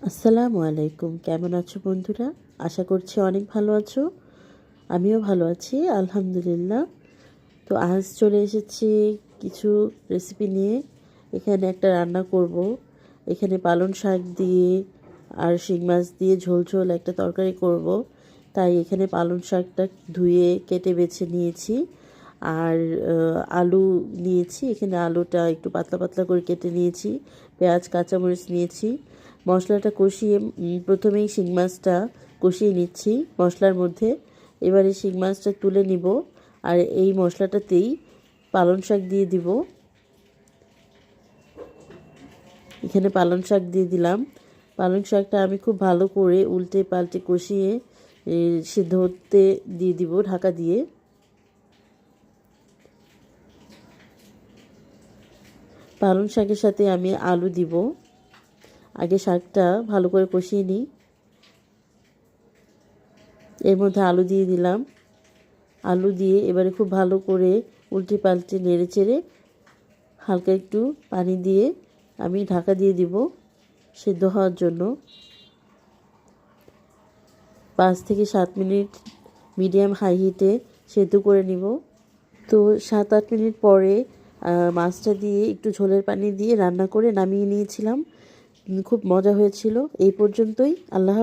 আসসালামু আলাইকুম। কেমন আছো বন্ধুরা? আশা করছি অনেক ভালো আছো। আমিও ভালো আছি আলহামদুলিল্লাহ। তো আজ চলে এসেছি কিছু রেসিপি নিয়ে। এখানে একটা রান্না করব। এখানে পালং শাক দিয়ে আর শিং মাছ দিয়ে ঝোল ঝোল একটা তরকারি করব। তাই এখানে পালং শাকটা ধুয়ে কেটে বেছে নিয়েছি। আর আলু নিয়েছি। এখানে আলুটা একটু পাতলা পাতলা করে কেটে নিয়েছি। পেঁয়াজ কাঁচামরিচ নিয়েছি। মশলাটা কষিয়ে প্রথমেই শিং মাছটা কষিয়ে নিচ্ছি মশলার মধ্যে। এবারে শিং মাছটা তুলে নিব আর এই মশলাটাতেই পালং শাক দিয়ে দিব। এখানে পালং শাক দিয়ে দিলাম। পালং শাকটা আমি খুব ভালো করে উল্টে পাল্টে কষিয়ে সিদ্ধ হতে দিয়ে দিব ঢাকা দিয়ে। পালং শাকের সাথে আমি আলু দিব। আগে শাকটা ভালো করে কষিয়ে নিই। এর মধ্যে আলু দিয়ে দিলাম। আলু দিয়ে এবারে খুব ভালো করে উল্টে পাল্টে নেড়ে চেড়ে হালকা একটু পানি দিয়ে আমি ঢাকা দিয়ে দিব সিদ্ধ হওয়ার জন্য। 5 থেকে 7 মিনিট মিডিয়াম হাই হিটে সেদ্ধ করে নিব। তো 7-8 মিনিট পরে মাছটা দিয়ে একটু ঝোলের পানি দিয়ে রান্না করে নামিয়ে নিয়েছিলাম। খুব মজা হয়েছিল। এই পর্যন্তই। আল্লাহ।